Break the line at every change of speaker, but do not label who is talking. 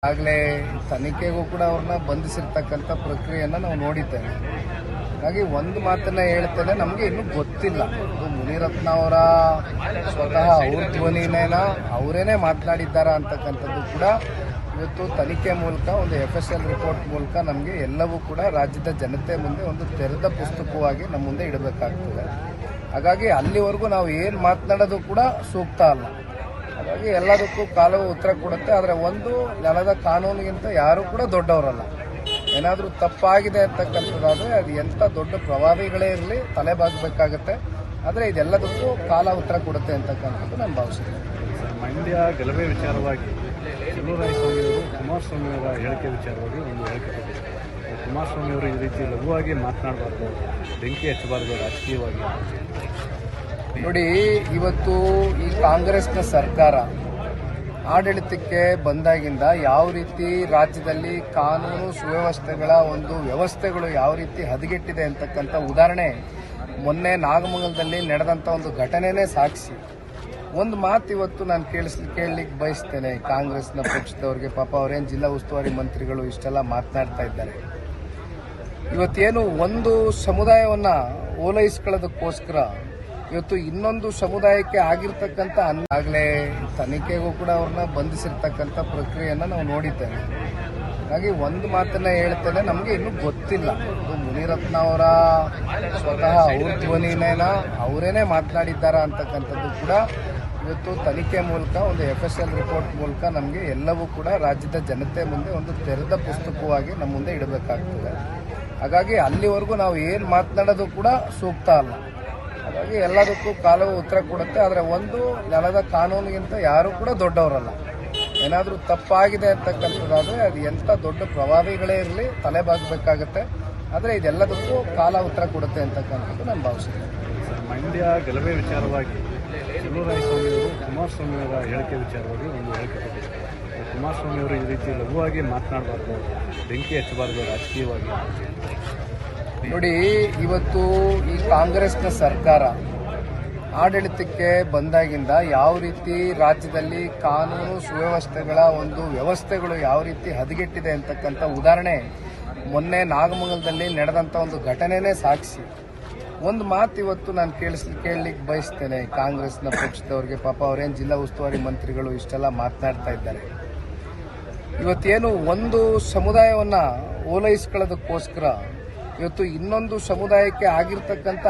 ಆಗಲೇ ತನಿಖೆಗೂ ಕೂಡ ಅವ್ರನ್ನ ಬಂಧಿಸಿರ್ತಕ್ಕಂಥ ಪ್ರಕ್ರಿಯೆಯನ್ನು ನಾವು ನೋಡಿದ್ದೇವೆ. ಹಾಗಾಗಿ ಒಂದು ಮಾತನ್ನ ಹೇಳ್ತೇನೆ, ನಮಗೆ ಇನ್ನೂ ಗೊತ್ತಿಲ್ಲ. ಇದು ಮುನಿರತ್ನ ಅವರ ಸ್ವತಃ ಅವ್ರ ಧ್ವನಿನೇನ ಅವರೇನೆ ಮಾತನಾಡಿದ್ದಾರಾ ಅಂತಕ್ಕಂಥದ್ದು ಕೂಡ ಇವತ್ತು ತನಿಖೆ ಮೂಲಕ ಒಂದು FSL ರಿಪೋರ್ಟ್ ಮೂಲಕ ನಮಗೆ ಎಲ್ಲವೂ ಕೂಡ ರಾಜ್ಯದ ಜನತೆ ಮುಂದೆ ಒಂದು ತೆರೆದ ಪುಸ್ತಕವಾಗಿ ನಮ್ಮ ಮುಂದೆ ಇಡಬೇಕಾಗ್ತದೆ. ಹಾಗಾಗಿ ಅಲ್ಲಿವರೆಗೂ ನಾವು ಏನು ಮಾತನಾಡೋದು ಕೂಡ ಸೂಕ್ತ ಅಲ್ಲ. ಹಾಗಾಗಿ ಎಲ್ಲದಕ್ಕೂ ಕಾಲವು ಉತ್ತರ ಕೊಡುತ್ತೆ. ಆದರೆ ಒಂದು ನೆಲದ ಕಾನೂನಿಗಿಂತ ಯಾರೂ ಕೂಡ ದೊಡ್ಡವರಲ್ಲ. ಏನಾದರೂ ತಪ್ಪಾಗಿದೆ ಅಂತಕ್ಕಂಥದ್ದಾದರೆ ಅದು ಎಂಥ ದೊಡ್ಡ ಪ್ರಭಾವಿಗಳೇ ಇರಲಿ ತಲೆಬಾಗಬೇಕಾಗತ್ತೆ. ಆದರೆ ಇದೆಲ್ಲದಕ್ಕೂ ಕಾಲ ಉತ್ತರ ಕೊಡುತ್ತೆ ಅಂತಕ್ಕಂಥದ್ದು ನಾನು ಭಾವಿಸಿದ್ದೇನೆ.
ಮಂಡ್ಯ ಗಲಭೆ ವಿಚಾರವಾಗಿ ಚಲುವರಾಯಸ್ವಾಮಿ ಅವರು ಕುಮಾರಸ್ವಾಮಿ ಅವರ ಹೇಳಿಕೆ ವಿಚಾರವಾಗಿ ಒಂದು ಹೇಳಿಕೆ ಕೊಟ್ಟಿದ್ದಾರೆ. ಕುಮಾರಸ್ವಾಮಿ ಅವರು ಈ ರೀತಿ ಲಘುವಾಗಿ ಮಾತನಾಡಬಾರ್ದು, ಬೆಂಕಿ ಹಚ್ಚಬಾರ್ದು ರಾಜಕೀಯವಾಗಿ.
ನೋಡಿ, ಇವತ್ತು ಈ ಕಾಂಗ್ರೆಸ್ನ ಸರ್ಕಾರ ಆಡಳಿತಕ್ಕೆ ಬಂದಾಗಿಂದ ಯಾವ ರೀತಿ ರಾಜ್ಯದಲ್ಲಿ ಕಾನೂನು ಸುವ್ಯವಸ್ಥೆಗಳ ಒಂದು ವ್ಯವಸ್ಥೆಗಳು ಯಾವ ರೀತಿ ಹದಗೆಟ್ಟಿದೆ ಅಂತಕ್ಕಂಥ ಉದಾಹರಣೆ ಮೊನ್ನೆ ನಾಗಮಂಗಲದಲ್ಲಿ ನಡೆದಂಥ ಒಂದು ಘಟನೆನೇ ಸಾಕ್ಷಿ. ಒಂದು ಮಾತು ಇವತ್ತು ನಾನು ಕೇಳಲಿಕ್ಕೆ ಬಯಸ್ತೇನೆ ಕಾಂಗ್ರೆಸ್ನ ಪಕ್ಷದವ್ರಿಗೆ. ಪಾಪ ಅವರೇನು ಜಿಲ್ಲಾ ಉಸ್ತುವಾರಿ ಮಂತ್ರಿಗಳು ಇಷ್ಟೆಲ್ಲ ಮಾತನಾಡ್ತಾ ಇದ್ದಾರೆ. ಇವತ್ತೇನು ಒಂದು ಸಮುದಾಯವನ್ನ ಓಲೈಸ್ಕೊಳ್ಳೋದಕ್ಕೋಸ್ಕರ ಇವತ್ತು ಇನ್ನೊಂದು ಸಮುದಾಯಕ್ಕೆ ಆಗಿರ್ತಕ್ಕಂಥ ಆಗಲೇ ತನಿಖೆಗೂ ಕೂಡ ಅವ್ರನ್ನ ಬಂಧಿಸಿರ್ತಕ್ಕಂಥ ಪ್ರಕ್ರಿಯೆಯನ್ನು ನಾವು ನೋಡಿದ್ದೇವೆ. ಹಾಗಾಗಿ ಒಂದು ಮಾತನ್ನ ಹೇಳ್ತೇನೆ, ನಮಗೆ ಇನ್ನೂ ಗೊತ್ತಿಲ್ಲ. ಇದು ಮುನಿರತ್ನ ಅವರ ಸ್ವತಃ ಅವ್ರ ಧ್ವನಿನೇನ ಅವರೇನೆ ಮಾತನಾಡಿದ್ದಾರಾ ಅಂತಕ್ಕಂಥದ್ದು ಕೂಡ ಇವತ್ತು ತನಿಖೆ ಮೂಲಕ ಒಂದು FSL ರಿಪೋರ್ಟ್ ಮೂಲಕ ನಮಗೆ ಎಲ್ಲವೂ ಕೂಡ ರಾಜ್ಯದ ಜನತೆ ಮುಂದೆ ಒಂದು ತೆರೆದ ಪುಸ್ತಕವಾಗಿ ನಮ್ಮ ಮುಂದೆ ಇಡಬೇಕಾಗ್ತದೆ. ಹಾಗಾಗಿ ಅಲ್ಲಿವರೆಗೂ ನಾವು ಏನು ಮಾತನಾಡೋದು ಕೂಡ ಸೂಕ್ತ ಅಲ್ಲ. ಹಾಗಾಗಿ ಎಲ್ಲದಕ್ಕೂ ಕಾಲವು ಉತ್ತರ ಕೊಡುತ್ತೆ. ಆದರೆ ಒಂದು ನೆಲದ ಕಾನೂನಿಗಿಂತ ಯಾರೂ ಕೂಡ ದೊಡ್ಡವರಲ್ಲ. ಏನಾದರೂ ತಪ್ಪಾಗಿದೆ ಅಂತಕ್ಕಂಥದ್ದಾದರೆ ಅದು ಎಂಥ ದೊಡ್ಡ ಪ್ರಭಾವಿಗಳೇ ಇರಲಿ ತಲೆಬಾಗಬೇಕಾಗತ್ತೆ. ಆದರೆ ಇದೆಲ್ಲದಕ್ಕೂ ಕಾಲ ಉತ್ತರ ಕೊಡುತ್ತೆ ಅಂತಕ್ಕಂಥದ್ದು ನಾನು ಭಾವಿಸಿದ್ದೇನೆ.
ಮಂಡ್ಯ ಗಲಭೆ ವಿಚಾರವಾಗಿ ಚಲುವರಾಯಸ್ವಾಮಿ ಅವರು ಕುಮಾರಸ್ವಾಮಿ ಅವರ ಹೇಳಿಕೆ ವಿಚಾರವಾಗಿ ಒಂದು ಹೇಳಿಕೆ ಕೊಟ್ಟಿದ್ದಾರೆ. ಕುಮಾರಸ್ವಾಮಿ ಅವರು ಈ ರೀತಿ ಲಘುವಾಗಿ ಮಾತನಾಡಬಾರ್ದು, ಬೆಂಕಿ ಹಚ್ಚಬಾರ್ದು ರಾಜಕೀಯವಾಗಿ.
ನೋಡಿ, ಇವತ್ತು ಈ ಕಾಂಗ್ರೆಸ್ನ ಸರ್ಕಾರ ಆಡಳಿತಕ್ಕೆ ಬಂದಾಗಿಂದ ಯಾವ ರೀತಿ ರಾಜ್ಯದಲ್ಲಿ ಕಾನೂನು ಸುವ್ಯವಸ್ಥೆಗಳ ಒಂದು ವ್ಯವಸ್ಥೆಗಳು ಯಾವ ರೀತಿ ಹದಗೆಟ್ಟಿದೆ ಅಂತಕ್ಕಂಥ ಉದಾಹರಣೆ ಮೊನ್ನೆ ನಾಗಮಂಗಲದಲ್ಲಿ ನಡೆದಂಥ ಒಂದು ಘಟನೆನೇ ಸಾಕ್ಷಿ. ಒಂದು ಮಾತು ಇವತ್ತು ನಾನು ಕೇಳಲಿಕ್ಕೆ ಬಯಸ್ತೇನೆ ಕಾಂಗ್ರೆಸ್ನ ಪಕ್ಷದವ್ರಿಗೆ. ಪಾಪ ಅವರೇನು ಜಿಲ್ಲಾ ಉಸ್ತುವಾರಿ ಮಂತ್ರಿಗಳು ಇಷ್ಟೆಲ್ಲ ಮಾತನಾಡ್ತಾ ಇದ್ದಾರೆ. ಇವತ್ತೇನು ಒಂದು ಸಮುದಾಯವನ್ನ ಓಲೈಸ್ಕೊಳ್ಳೋದಕ್ಕೋಸ್ಕರ ಇವತ್ತು ಇನ್ನೊಂದು ಸಮುದಾಯಕ್ಕೆ ಆಗಿರ್ತಕ್ಕಂಥ